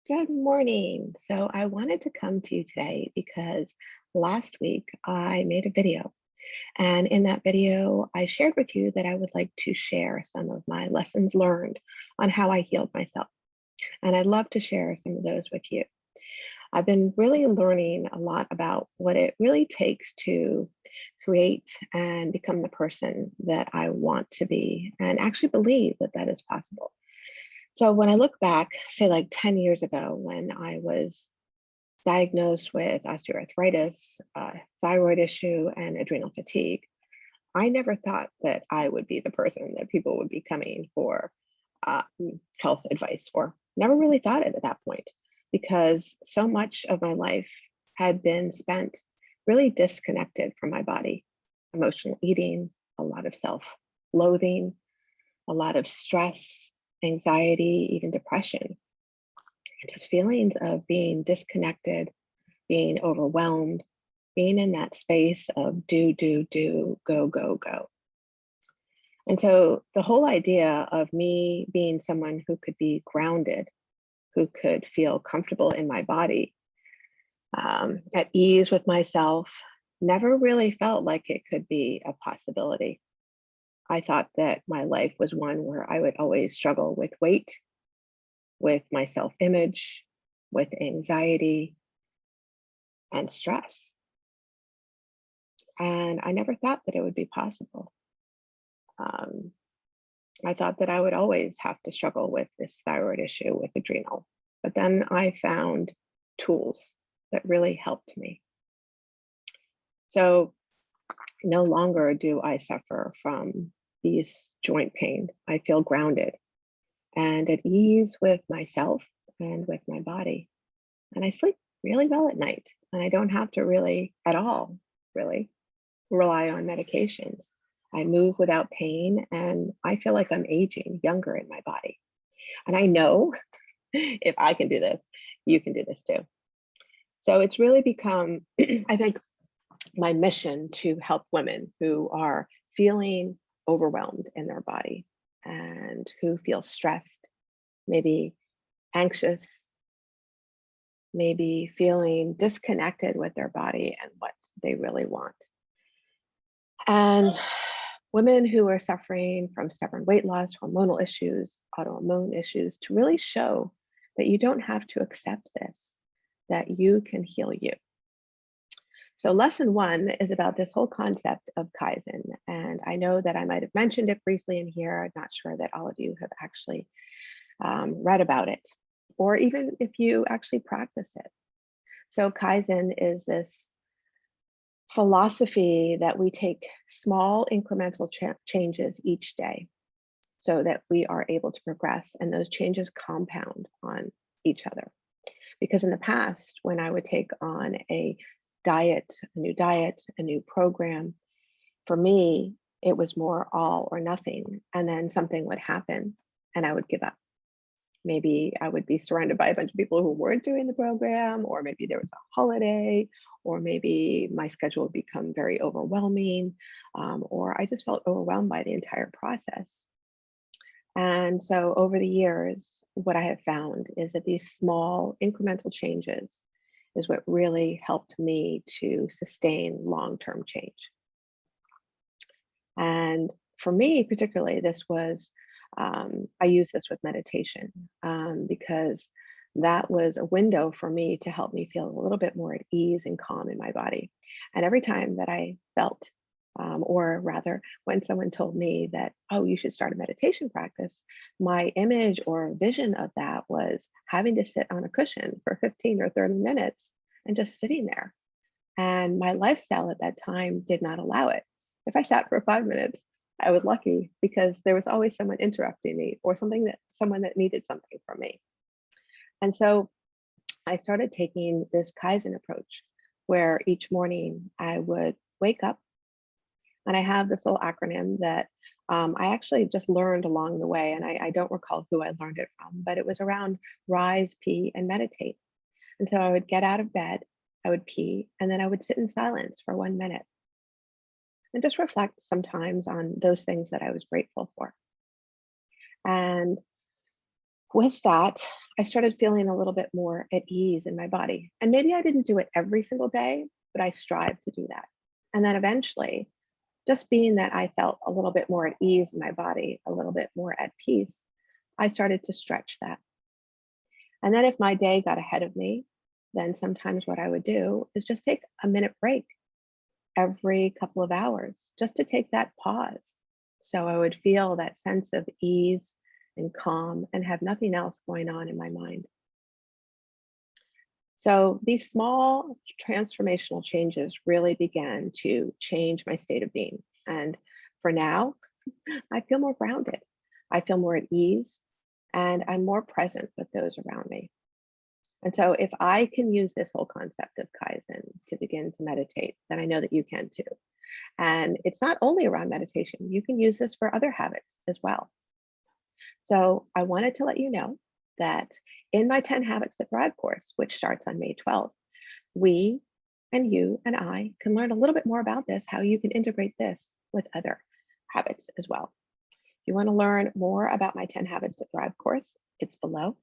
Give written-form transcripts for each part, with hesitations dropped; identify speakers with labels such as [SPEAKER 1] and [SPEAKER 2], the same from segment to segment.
[SPEAKER 1] Good morning. So I wanted to come to you today because last week I made a video. And in that video, I shared with you that I would like to share some of my lessons learned on how I healed myself. And I'd love to share some of those with you. I've been really learning a lot about what it really takes to create and become the person that I want to be and actually believe that that is possible. So when I look back, say like 10 years ago, when I was diagnosed with osteoarthritis, thyroid issue, and adrenal fatigue, I never thought that I would be the person that people would be coming for uh, health advice for. Never really thought it at that point because so much of my life had been spent really disconnected from my body, emotional eating, a lot of self loathing, a lot of stress, anxiety, even depression, just feelings of being disconnected, being overwhelmed, being in that space of do, go, go, go. And so the whole idea of me being someone who could be grounded, who could feel comfortable in my body, at ease with myself, never really felt like it could be a possibility. I thought that my life was one where I would always struggle with weight, with my self image, with anxiety and stress. And I never thought that it would be possible. Um, I thought that I would always have to struggle with this thyroid issue with adrenal. But then I found tools that really helped me. So no longer do I suffer from these joint pain. I feel grounded and at ease with myself and with my body. And I sleep really well at night. And I don't have to really at all, really rely on medications. I move without pain and I feel like I'm aging younger in my body. And I know if I can do this, you can do this too. So it's really become, I think, my mission to help women who are feeling overwhelmed in their body and who feel stressed, maybe anxious, maybe feeling disconnected with their body and what they really want. And women who are suffering from stubborn weight loss, hormonal issues, autoimmune issues, to really show that you don't have to accept this, that you can heal you. So, lesson one is about this whole concept of Kaizen. And I know that I might have mentioned it briefly in here. I'm not sure that all of you have actually read about it, or even if you actually practice it. So, Kaizen is this philosophy that we take small incremental changes each day so that we are able to progress and those changes compound on each other. Because in the past, when I would take on diet, a new program, for me, it was more all or nothing. And then something would happen and I would give up. Maybe I would be surrounded by a bunch of people who weren't doing the program, or maybe there was a holiday, or maybe my schedule would become very overwhelming, or I just felt overwhelmed by the entire process. And so over the years, what I have found is that these small incremental changes is what really helped me to sustain long-term change. And for me, particularly, I use this with meditation because that was a window for me to help me feel a little bit more at ease and calm in my body. And every time that I felt, or rather, when someone told me that, oh, you should start a meditation practice, my image or vision of that was having to sit on a cushion for 15 or 30 minutes and just sitting there. And my lifestyle at that time did not allow it. If I sat for 5 minutes, I was lucky because there was always someone interrupting me or someone that needed something from me. And so I started taking this Kaizen approach where each morning I would wake up and I have this little acronym that I actually just learned along the way. And I don't recall who I learned it from, but it was around rise, pee, and meditate. And so I would get out of bed, I would pee, and then I would sit in silence for 1 minute and just reflect sometimes on those things that I was grateful for. And With that, I started feeling a little bit more at ease in my body. And maybe I didn't do it every single day, but I strived to do that. And then eventually, just being that I felt a little bit more at ease in my body, a little bit more at peace, I started to stretch that. And then if my day got ahead of me, then sometimes what I would do is just take a minute break every couple of hours just to take that pause. So I would feel that sense of ease and calm and have nothing else going on in my mind. So these small transformational changes really began to change my state of being. And for now, I feel more grounded. I feel more at ease and I'm more present with those around me. And so if I can use this whole concept of Kaizen to begin to meditate, then I know that you can too. And it's not only around meditation, you can use this for other habits as well. So I wanted to let you know that in my 10 Habits to Thrive course, which starts on May 12th, we and you and I can learn a little bit more about this, how you can integrate this with other habits as well. If you want to learn more about my 10 Habits to Thrive course, it's below.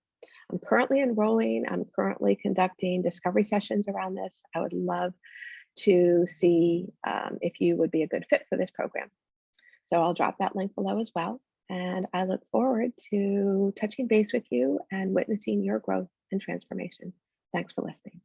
[SPEAKER 1] I'm currently enrolling, I'm currently conducting discovery sessions around this. I would love to see if you would be a good fit for this program. So I'll drop that link below as well. And I look forward to touching base with you and witnessing your growth and transformation. Thanks for listening.